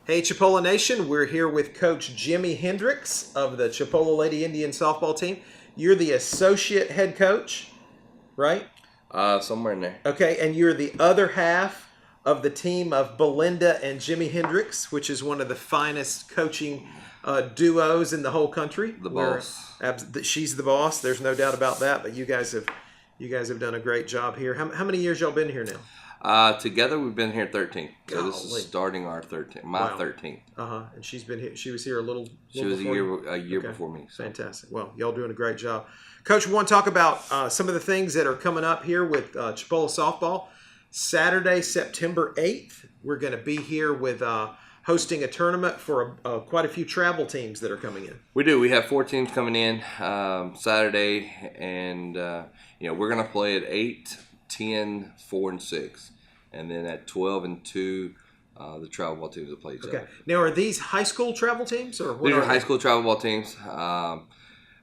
Hey, Chipola Nation, we're here with Coach Jimmy Hendricks of the Chipola Lady Indian softball team. You're the associate head coach, right? Somewhere in there. Okay, and you're the other half of the team of Belinda and Jimmy Hendricks, which is one of the finest coaching duos in the whole country. The boss. She's the boss. There's no doubt about that. But you guys have done a great job here. How many years y'all been here now? Together we've been here 13. So Golly. this is starting our 13th, Wow. 13th. And she's been here. She was here a little. She was before a year Okay. before me. So. Fantastic. Well, y'all doing a great job. Coach, we want to talk about some of the things that are coming up here with Chipola Softball. Saturday, September 8th, we're going to be here with hosting a tournament for quite a few travel teams that are coming in. We do. We have 4 teams coming in Saturday, and we're going to play at 8, 10, 4, and 6. And then at 12 and 2, the travel ball teams will play each other. Now, are these high school travel teams? Or what These are high school travel ball teams.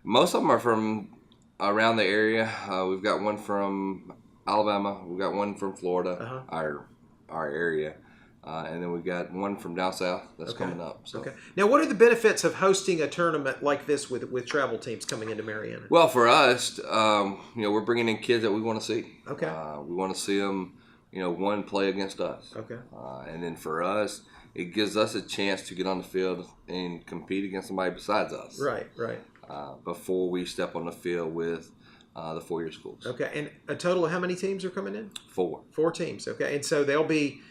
Most of them are from around the area. We've got one from Alabama. We've got one from Florida, our area. And then we've got one from down south that's coming up. So. Okay. Now, what are the benefits of hosting a tournament like this with travel teams coming into Marianna? Well, for us, we're bringing in kids that we want to see. Okay. We want to see them, one play against us. Okay. And then for us, it gives us a chance to get on the field and compete against somebody besides us. Right. Before we step on the field with the 4-year schools. Okay. And a total of how many teams are coming in? 4. 4 teams. Okay. And so they'll be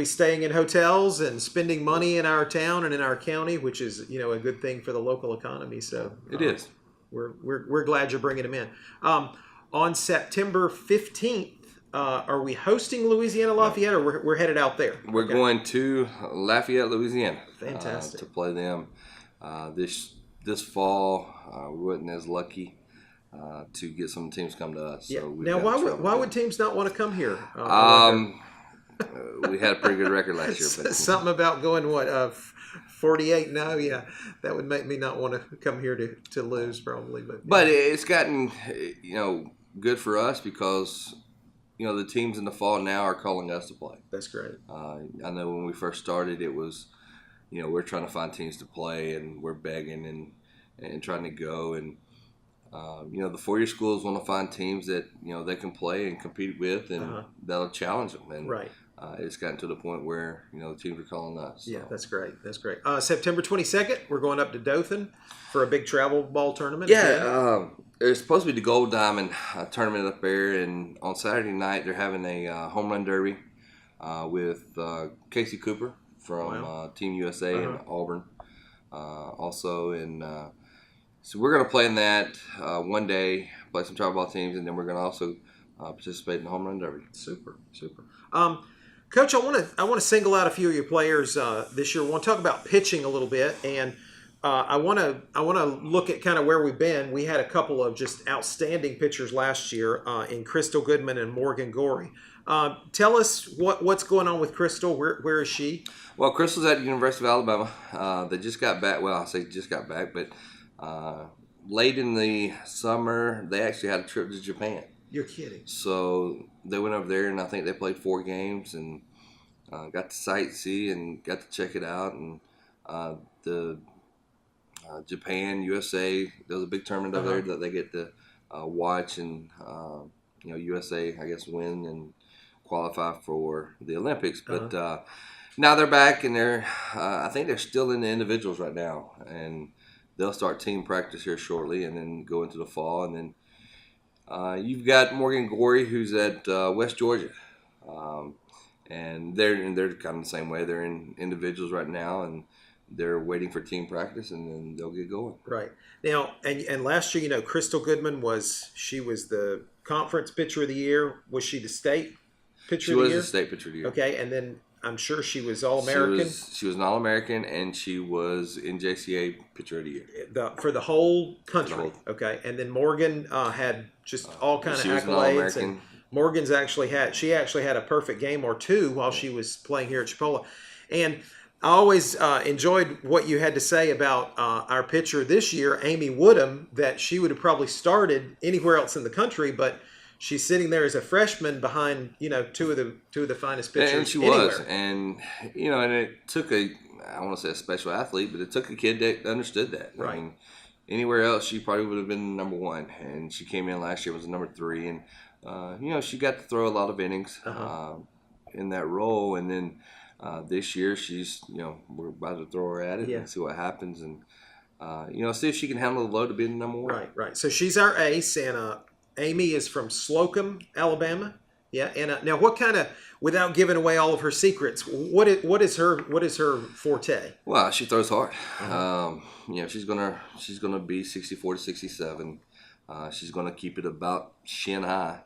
staying in hotels and spending money in our town and in our county, which is a good thing for the local economy. So it is. We're glad you're bringing them in. On September 15th, are we hosting Louisiana Lafayette, or we're headed out there? We're going to Lafayette, Louisiana. Fantastic. To play them this fall. We wasn't as lucky to get some teams come to us. Yeah. So now, why would teams not want to come here? We had a pretty good record last year. But Something about going 48? No, yeah, that would make me not want to come here to lose probably. But it's gotten good for us because the teams in the fall now are calling us to play. That's great. I know when we first started, it was we're trying to find teams to play and we're begging and trying to go and. The 4-year schools want to find teams that they can play and compete with, and that'll challenge them. And right. It's gotten to the point where the teams are calling us. So. Yeah, that's great. September 22nd, we're going up to Dothan for a big travel ball tournament. Yeah, there's supposed to be the Gold Diamond tournament up there, and on Saturday night they're having a home run derby with Casey Cooper from Team USA in Auburn. Also in. So we're going to play in that one day, play some travel ball teams, and then we're going to also participate in the home run derby. Super. Coach, I want to single out a few of your players this year. I want to talk about pitching a little bit, and I want to look at kind of where we've been. We had a couple of just outstanding pitchers last year in Crystal Goodman and Morgan Gorey. Tell us what's going on with Crystal. Where is she? Well, Crystal's at the University of Alabama. They just got back. Well, I say just got back, but late in the summer, they actually had a trip to Japan. You're kidding. So they went over there, and I think they played 4 games and got to sightsee and got to check it out. And the Japan, USA, there's a big tournament over there that they get to watch and, USA, I guess, win and qualify for the Olympics. But now they're back, and I think they're still in the individuals right now. And they'll start team practice here shortly and then go into the fall. And then you've got Morgan Gorey, who's at West Georgia. And they're kind of the same way. They're in individuals right now, and they're waiting for team practice, and then they'll get going. Right. Now, and last year, Crystal Goodman was the conference pitcher of the year. Was she the state pitcher of the year? She was the state pitcher of the year. Okay, and then I'm sure she was All-American. She was an All-American, and she was NJCA Pitcher of the Year. For the whole country. Okay, and then Morgan had just all kind of accolades. And Morgan's actually had a perfect game or 2 while she was playing here at Chipola. And I always enjoyed what you had to say about our pitcher this year, Amy Woodham, that she would have probably started anywhere else in the country, but she's sitting there as a freshman behind two of the finest pitchers And she anywhere. was, and and it took I want to say a special athlete, but it took a kid that understood that. Right. I mean, anywhere else she probably would have been number one, and she came in last year was number 3, and she got to throw a lot of innings in that role, and then this year she's we're about to throw her at it and see what happens, and see if she can handle the load to be the number 1. Right. So she's our ace, and Amy is from Slocum, Alabama. Yeah, and now what kind of, without giving away all of her secrets, what is her forte? Well, she throws hard. She's gonna be 64 to 67. She's gonna keep it about shin high.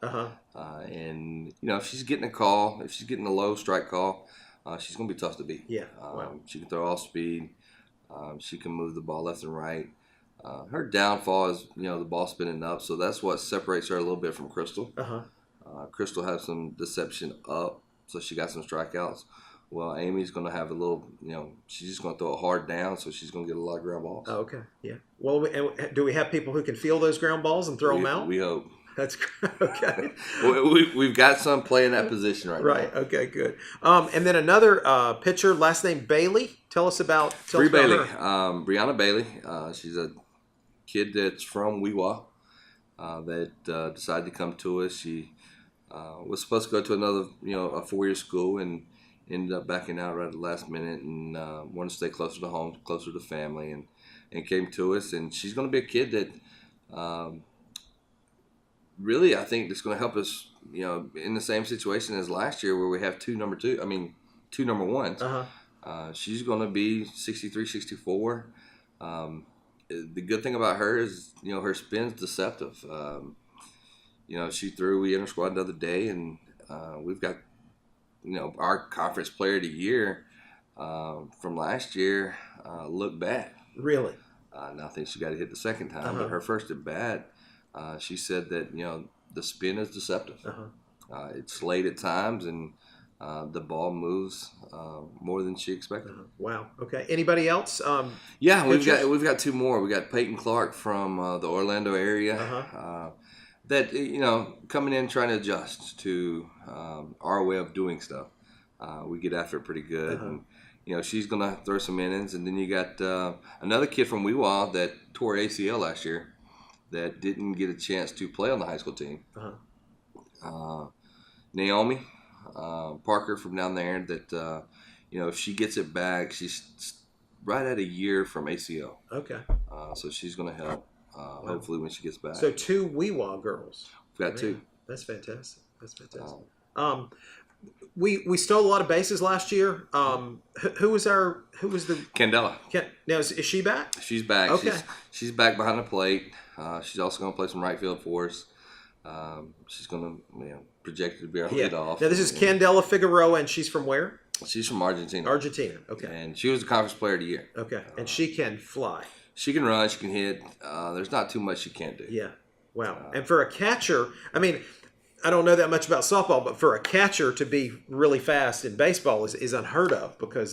And if she's getting a call, if she's getting a low strike call, she's gonna be tough to beat. Yeah. Wow. She can throw off speed. She can move the ball left and right. Her downfall is the ball spinning up, so that's what separates her a little bit from Crystal. Crystal has some deception up, so she got some strikeouts. Well, Amy's going to have a little, she's just going to throw it hard down, so she's going to get a lot of ground balls. Oh, okay, yeah. Well, do we have people who can feel those ground balls and throw them out? We hope. That's okay. We've got some playing that position right now. Right. Okay. Good. And then another pitcher, last name Bailey. Tell us about Bailey. Brianna Bailey. She's a kid that's from Weewa that decided to come to us. She was supposed to go to another, a 4-year school, and ended up backing out right at the last minute, and wanted to stay closer to home, closer to family, and came to us. And she's going to be a kid that really, I think, that's going to help us, in the same situation as last year where we have two number 1s. She's going to be 63, 64. The good thing about her is, her spin's deceptive. We entered squad the other day, and we've got, our conference player of the year from last year looked bad. Really? Now I think she got to hit the second time, but her first at bat, she said that, the spin is deceptive. It's late at times, and the ball moves more than she expected. Wow. Okay. Anybody else? We've got 2 more. We got Peyton Clark from the Orlando area. That coming in trying to adjust to our way of doing stuff. We get after it pretty good, and she's gonna throw some innings. And then you got another kid from Weewa that tore ACL last year that didn't get a chance to play on the high school team. Naomi Parker from down there. That if she gets it back, she's right at a year from ACL. Okay. So she's gonna help. Hopefully when she gets back. So 2 Weewa girls. We've got 2. That's fantastic. We stole a lot of bases last year. Who was the Candela? Now is she back? She's back. Okay. She's back behind the plate. She's also going to play some right field for us. She's going to projected to be our leadoff. Now this is Candela Figueroa, and she's from where? She's from Argentina. Argentina. Okay. And she was the conference player of the year. Okay. And she can fly. She can run. She can hit. There's not too much she can't do. Yeah. Wow. And for a catcher, I mean, I don't know that much about softball, but for a catcher to be really fast in baseball is unheard of, because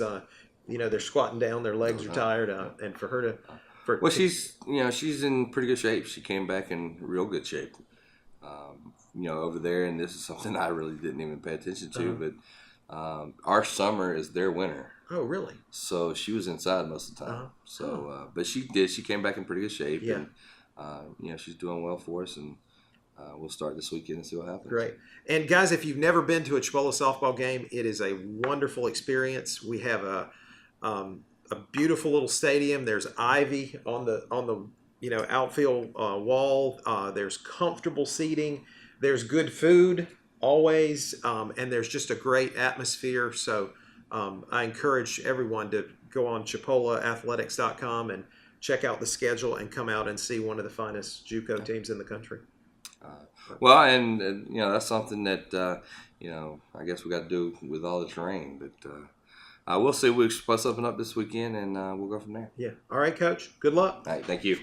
they're squatting down, their legs are tired, and for her to she's in pretty good shape. She came back in real good shape. Over there, and this is something I really didn't even pay attention to, but our summer is their winter. Oh, really? So she was inside most of the time. But she came back in pretty good shape. Yeah. And, she's doing well for us, and we'll start this weekend and see what happens. Great. And guys, if you've never been to a Chipola softball game, it is a wonderful experience. We have a beautiful little stadium. There's ivy on the outfield wall. There's comfortable seating. There's good food always, and there's just a great atmosphere. So I encourage everyone to go on ChipolaAthletics.com and check out the schedule and come out and see one of the finest JUCO teams in the country. And that's something that I guess we got to do with all the terrain. But we'll see. We're supposed to open up this weekend, and we'll go from there. Yeah. All right, Coach. Good luck. All right. Thank you.